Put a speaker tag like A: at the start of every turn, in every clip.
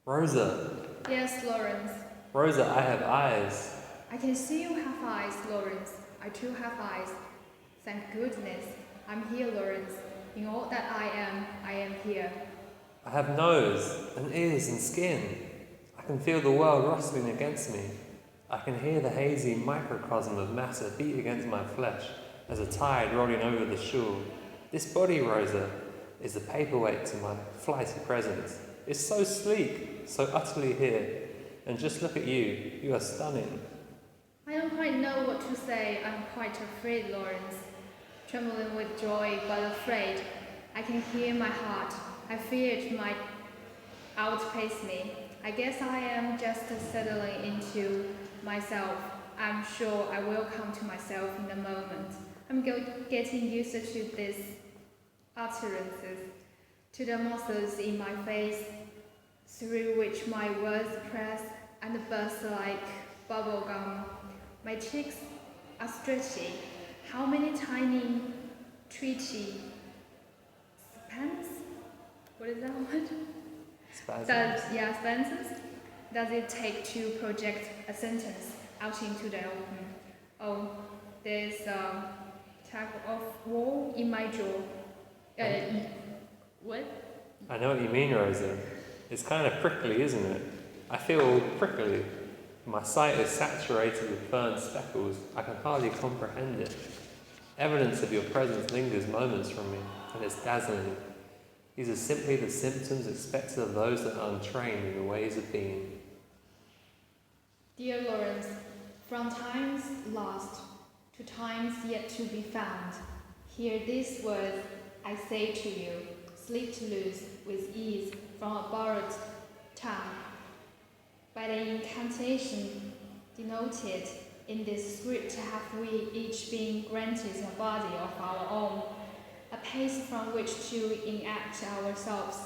A: Rosa!
B: Yes, Lawrence.
A: Rosa, I have eyes.
B: I can see you have eyes, Lawrence. I too have eyes. Thank goodness. I'm here, Lawrence. In all that I am here.
A: I have nose and ears and skin. I can feel the world rustling against me. I can hear the hazy microcosm of matter beat against my flesh as a tide rolling over the shore. This body, Rosa, is the paperweight to my flighty presence. It's so sleek, so utterly here. And just look at you. You are stunning.
B: I don't quite know what to say. I'm quite afraid, Lawrence. Trembling with joy, but afraid. I can hear my heart. I fear it might outpace me. I guess I am just settling into myself. I'm sure I will come to myself in a moment. I'm getting used to these utterances, to the muscles in my face, through which my words press and burst like bubble gum. My cheeks are stretchy. How many tiny, twitchy spans? What is that word? Spasms. Does it take to project a sentence out into the open? Oh, there's a tug of war in my jaw. What?
A: I know what you mean, Rosa. It's kind of prickly, isn't it? I feel prickly. My sight is saturated with fern speckles. I can hardly comprehend it. Evidence of your presence lingers moments from me, and it's dazzling. These are simply the symptoms expected of those that are untrained in the ways of being.
B: Dear Lawrence, from times lost to times yet to be found, hear these words I say to you, slipped loose with ease from a borrowed tongue. By the incantation denoted in this script have we each been granted a body of our own, a place from which to enact ourselves.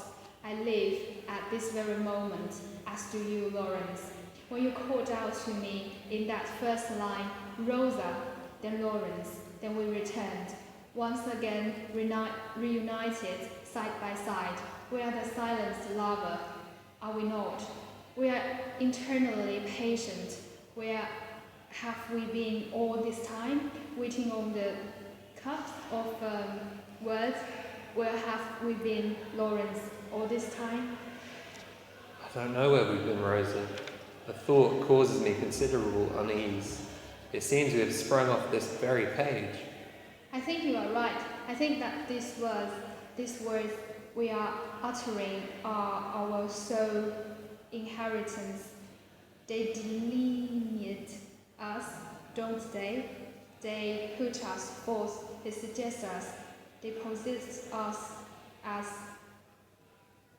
B: I live at this very moment, as do you, Lawrence. When you called out to me in that first line, Rosa, then Lawrence, then we returned, once again reunited side by side. We are the silenced lover, are we not? We are internally patient. Where have we been all this time, waiting on the cups of words? Where have we been, Lawrence, all this time?
A: I don't know where we've been, Rosa. The thought causes me considerable unease. It seems we have sprung off this very page.
B: I think you are right. I think that these words we are uttering are our sole inheritance. They delineate us, don't they? They put us forth, they suggest us, they possess us as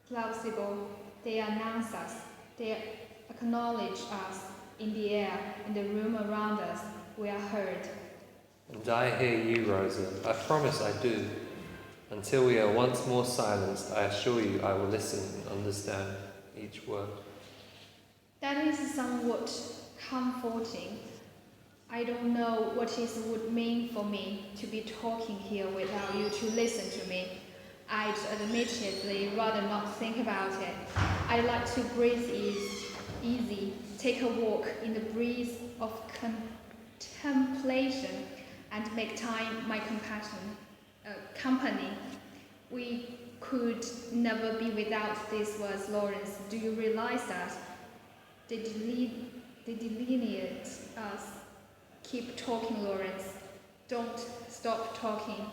B: plausible, they announce us, they acknowledge us in the air, in the room around us, we are heard.
A: And I hear you, Rosa. I promise I do. Until we are once more silenced, I assure you I will listen and understand each word.
B: That is somewhat comforting. I don't know what it would mean for me to be talking here without you to listen to me. I'd admittedly rather not think about it. I'd like to breathe easy, take a walk in the breeze of contemplation, and make time my company. We could never be without these words, Lawrence. Do you realize that? They delineate us. Keep talking, Lawrence. Don't stop talking.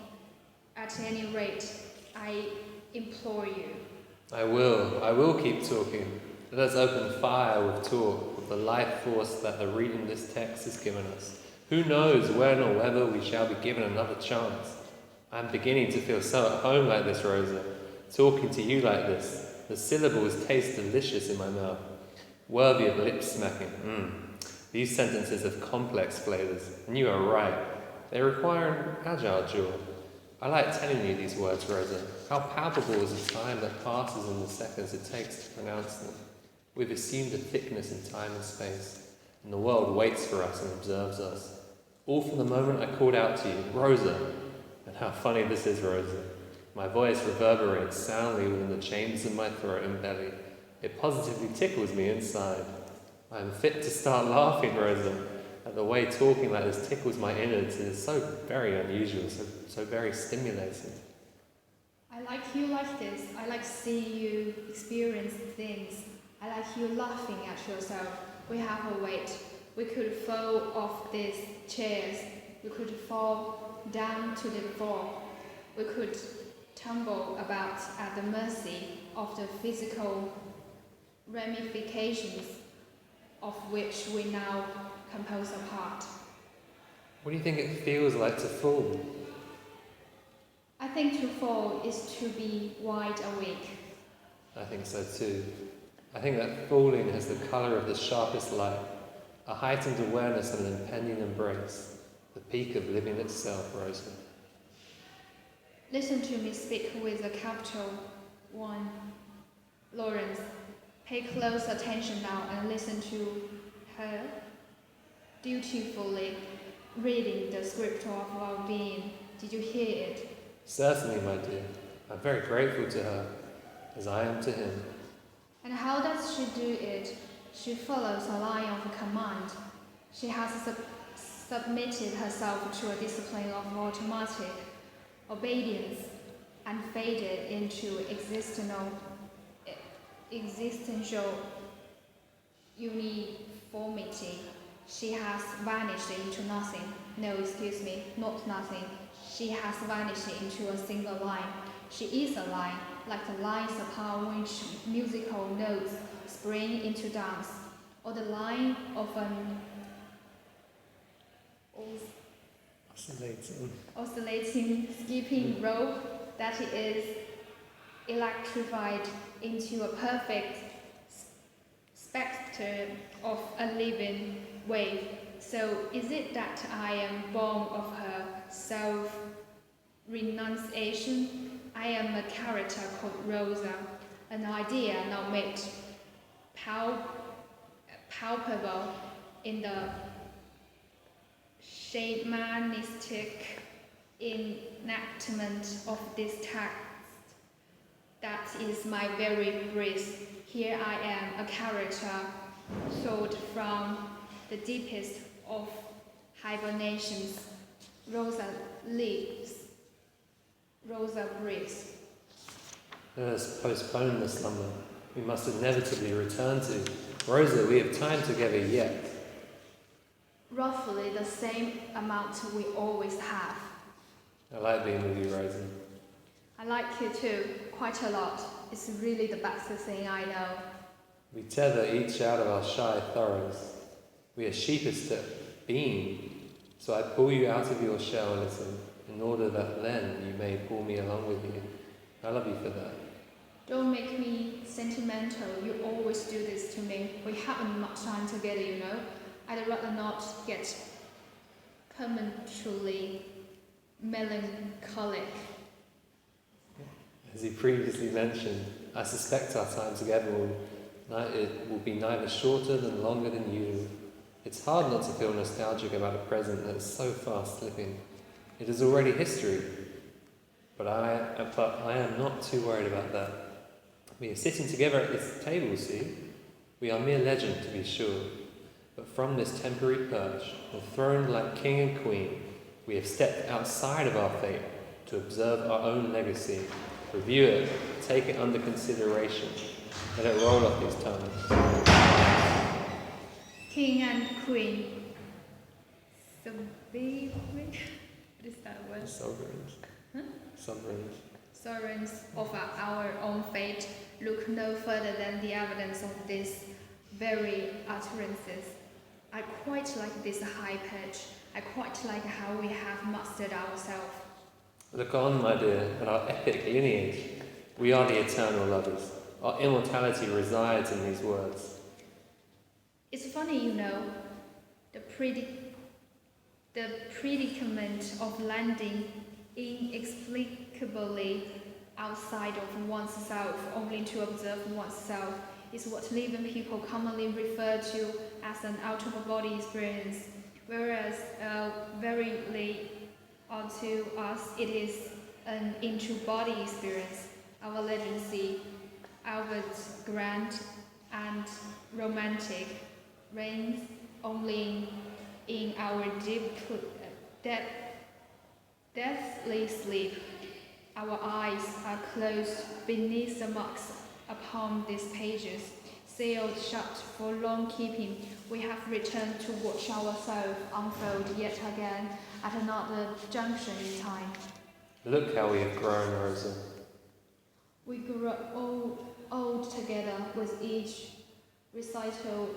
B: At any rate, I implore you.
A: I will keep talking. Let us open fire with talk, with the life force that the reading this text has given us. Who knows when or whether we shall be given another chance. I am beginning to feel so at home like this, Rosa. Talking to you like this. The syllables taste delicious in my mouth. Worthy of lip smacking. These sentences have complex flavours, and you are right. They require an agile jaw. I like telling you these words, Rosa. How palpable is the time that passes in the seconds it takes to pronounce them. We've assumed a thickness in time and space, and the world waits for us and observes us. All from the moment I called out to you, Rosa. And how funny this is, Rosa. My voice reverberates soundly within the chambers of my throat and belly, It positively tickles me inside. I am fit to start laughing, Rosa, at the way talking like this tickles my innards. It is so very unusual, so very stimulating.
B: I like you like this. I like seeing you experience things. I like you laughing at yourself. We have a weight. We could fall off these chairs. We could fall down to the floor. We could tumble about at the mercy of the physical ramifications of which we now compose a part.
A: What do you think it feels like to fall?
B: I think to fall is to be wide awake.
A: I think so too. I think that falling has the colour of the sharpest light, a heightened awareness of an impending embrace, the peak of living itself, Rosa.
B: Listen to me speak with a capital one. Lawrence, pay close attention now and listen to her dutifully reading the script of our being. Did you hear it?
A: Certainly, my dear. I'm very grateful to her, as I am to him.
B: And how does she do it? She follows a line of command. She has submitted herself to a discipline of automatic obedience and faded into existential uniformity. She has vanished into nothing. No, excuse me, not nothing. She has vanished into a single line. She is a line, like the lines upon which musical notes spring into dance, or the line of an oscillating skipping rope that is electrified into a perfect spectre of a living wave. So is it that I am born of her self-renunciation? I am a character called Rosa, an idea now made palpable in the shamanistic enactment of this text. That is my very breath. Here I am, a character thought from the deepest of hibernations. Rosa lives. Rosa breathes.
A: Let us postpone the slumber we must inevitably return to. Rosa, we have time together yet.
B: Roughly the same amount we always have.
A: I like being with you, Rosa.
B: I like you too, quite a lot. It's really the best thing I know.
A: We tether each out of our shy thorns. We are sheepish to being, so I pull you out of your shell a little, in order that then you may pull me along with you. I love you for that.
B: Don't make me sentimental. You always do this to me. We haven't much time together, you know. I'd rather not get permanently melancholic.
A: As you previously mentioned, I suspect our time together will be neither shorter than longer than usual. It's hard not to feel nostalgic about a present that's so fast slipping. It is already history, but I am not too worried about that. We are sitting together at this table, see? We are mere legend, to be sure, but from this temporary perch, enthroned like king and queen, we have stepped outside of our fate to observe our own legacy, review it, take it under consideration. Let it roll off these tongues.
B: King and queen. What is that word?
A: Sovereigns.
B: Huh?
A: Sovereigns.
B: Sovereigns of our own fate. Look no further than the evidence of these very utterances. I quite like this high pitch. I quite like how we have mastered ourselves.
A: Look on, my dear, at our epic lineage. We are the eternal lovers. Our immortality resides in these words.
B: It's funny, you know, the predicament of landing inexplicably outside of oneself, only to observe oneself, is what living people commonly refer to as an out-of-body experience, whereas verily to us it is an into-body experience. Our legacy Albert grand and romantic, reigns only in our deathly sleep. Our eyes are closed beneath the marks upon these pages, sealed shut for long keeping. We have returned to watch ourselves unfold yet again at another junction in time.
A: Look how we have grown, Rosa.
B: We grow old together with each recital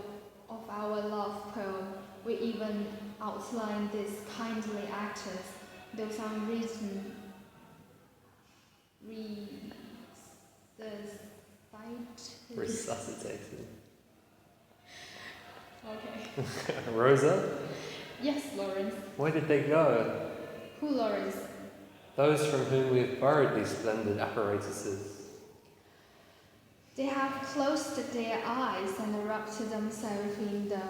B: of our love poem. We even outline these kindly actors, those unreason
A: Resuscitation.
B: Okay.
A: Rosa?
B: Yes, Lawrence.
A: Where did they go?
B: Who, Lawrence?
A: Those from whom we have borrowed these splendid apparatuses.
B: They have closed their eyes and wrapped themselves in the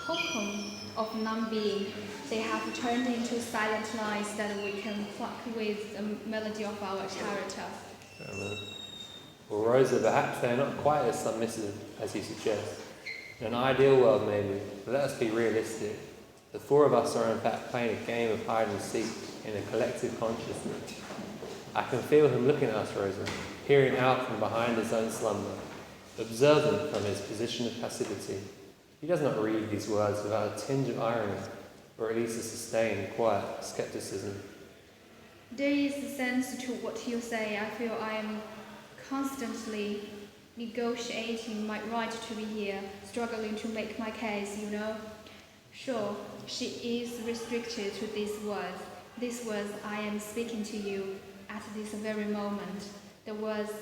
B: cocoon of non-being. They have turned into silent lines that we can pluck with the melody of our character.
A: Well, Rosa, perhaps they're not quite as submissive as you suggest. In an ideal world, maybe, but let us be realistic. The four of us are in fact playing a game of hide and seek in a collective consciousness. I can feel him looking at us, Rosa, peering out from behind his own slumber, observant from his position of passivity. He does not read these words without a tinge of irony, or at least a sustained, quiet skepticism.
B: There is a sense to what you say. I feel I am constantly negotiating my right to be here, struggling to make my case, you know. Sure, she is restricted to these words. These words I am speaking to you at this very moment. The words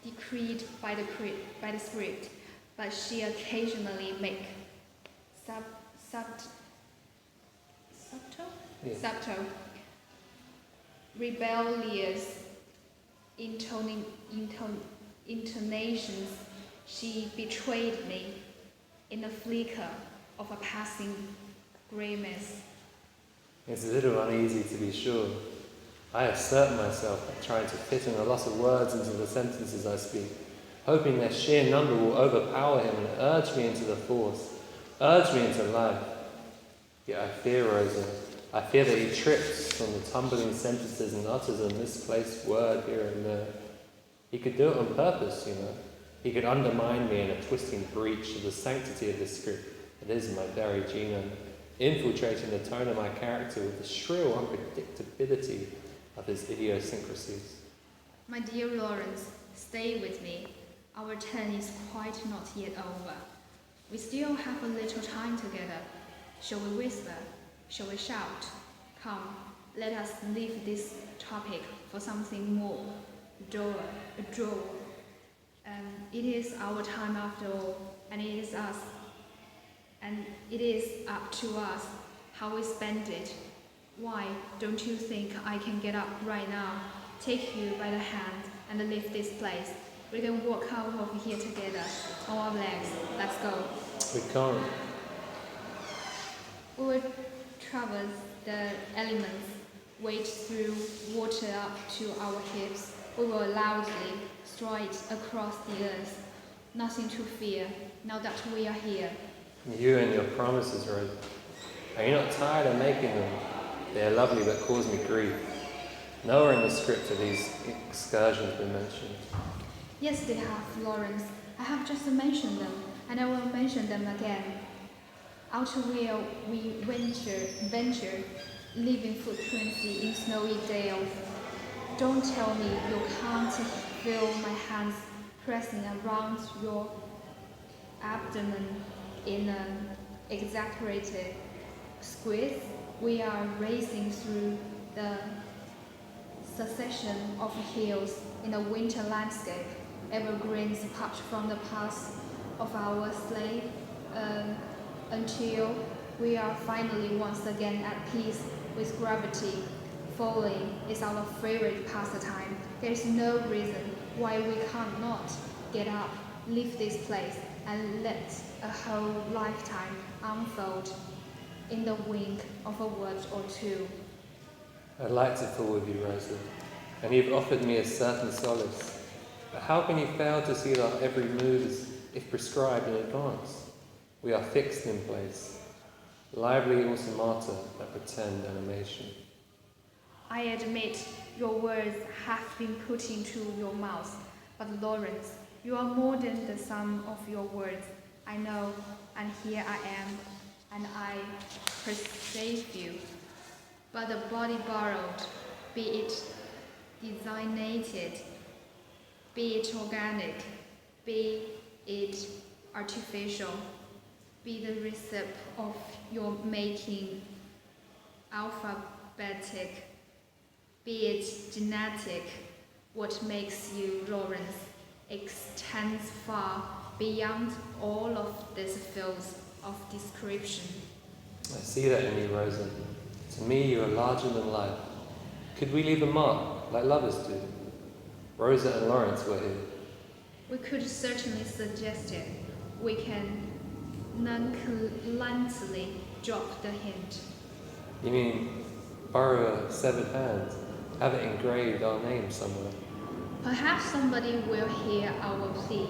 B: decreed by the script, but she occasionally makes subtle, rebellious intonations. She betrayed me in a flicker of a passing grimace.
A: It's a little uneasy, to be sure. I assert myself by trying to fit in a lot of words into the sentences I speak, hoping their sheer number will overpower him and urge me into the force, urge me into life. Yet I fear, Rosa, I fear that he trips on the tumbling sentences and utters a misplaced word here and there. He could do it on purpose, you know. He could undermine me in a twisting breach of the sanctity of the script that is my very genome, infiltrating the tone of my character with the shrill unpredictability of his idiosyncrasies.
B: My dear Lawrence, stay with me. Our turn is quite not yet over. We still have a little time together. Shall we whisper? Shall we shout? Come, let us leave this topic for something more droll. It is our time after all, and it is us. And it is up to us how we spend it. Why don't you think I can get up right now, take you by the hand, and leave this place? We can walk out of here together, on our legs. Let's go.
A: We can't.
B: We will traverse the elements, wade through water up to our hips. We will loudly stride across the earth. Nothing to fear, now that we are here.
A: You and your promises, Rose. Are you not tired of making them? They are lovely but cause me grief. Nowhere in the script are these excursions been mentioned.
B: Yes, they have, Lawrence. I have just mentioned them, and I will mention them again. Out where we venture, leaving footprints in snowy dales. Don't tell me you can't feel my hands pressing around your abdomen in an exaggerated squeeze. We are racing through the succession of hills in a winter landscape, evergreens touch from the paths of our sleigh, until we are finally once again at peace with gravity. Falling is our favorite pastime. There is no reason why we cannot get up, leave this place, and let a whole lifetime unfold in the wink of a word or two.
A: I'd like to fall with you, Rosa, and you've offered me a certain solace. But how can you fail to see that every move is, if prescribed in advance? We are fixed in place, lively automata that pretend animation.
B: I admit your words have been put into your mouth, but Lawrence, you are more than the sum of your words. I know, and here I am, and I perceive you. But the body borrowed, be it designated, be it organic, be it artificial, be the recipe of your making alphabetic, be it genetic, what makes you Lawrence extends far beyond all of these fields of description.
A: I see that in you, Rosa. To me, you are larger than life. Could we leave a mark, like lovers do? Rosa and Lawrence were here.
B: We could certainly suggest it. We can nonchalantly drop the hint.
A: You mean borrow a severed hand, have it engraved our name somewhere?
B: Perhaps somebody will hear our plea,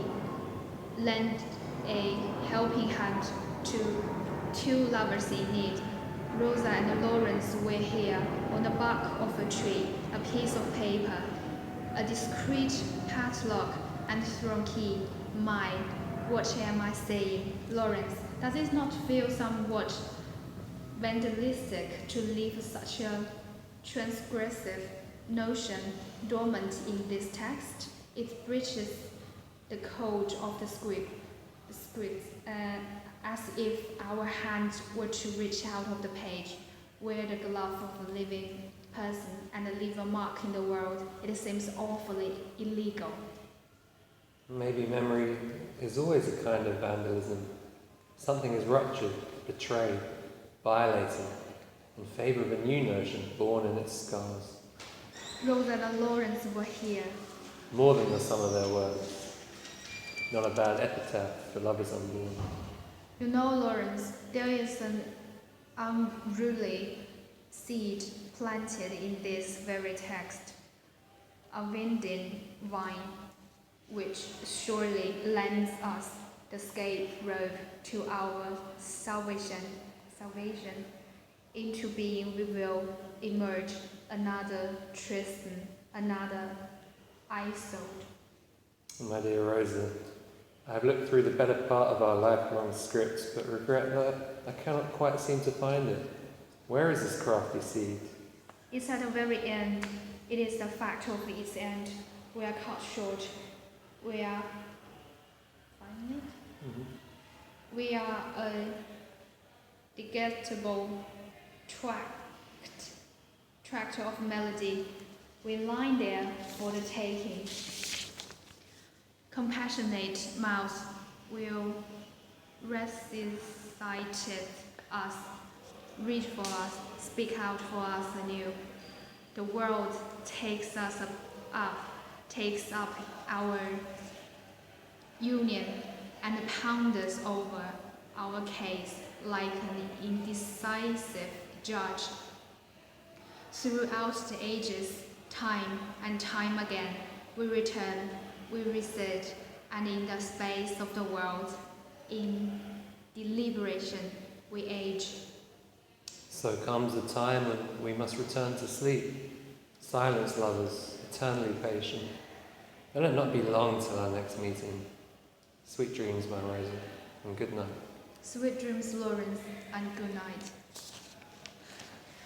B: lend a helping hand to two lovers in need. Rosa and Lawrence were here on the bark of a tree, a piece of paper, a discreet padlock and thrown key. My, what am I saying? Lawrence, does it not feel somewhat vandalistic to leave such a transgressive notion dormant in this text? It breaches the code of the script, as if our hands were to reach out of the page, wear the glove of a living person, and leave a mark in the world. It seems awfully illegal.
A: Maybe memory is always a kind of vandalism. Something is ruptured, betrayed, violated, in favour of a new notion born in its scars.
B: Rosa and Lawrence were here.
A: More than the sum of their words. Not a bad epitaph for lovers unborn.
B: You know, Lawrence, there is an unruly seed planted in this very text, a winding vine, which surely lends us the scapegoat to our salvation. Into being we will emerge another Tristan, another Isolde.
A: My dear Rosa, I have looked through the better part of our lifelong scripts, but regret that I cannot quite seem to find it. Where is this crafty seed?
B: It's at the very end. It is the fact of its end. We are cut short. We are finding it.
A: Mm-hmm.
B: We are a digestible tract of melody. We lie there for the taking. Compassionate mouth will resuscitate us, read for us, speak out for us anew. The world takes us up, takes up our union, and ponders over our case like an indecisive judge. Throughout the ages, time and time again, we return, we recede, and in the space of the world, in deliberation, we age.
A: So comes a time when we must return to sleep. Silence, lovers, eternally patient. Let it not be long till our next meeting. Sweet dreams, my Rosa, and good night.
B: Sweet dreams, Lawrence, and good night.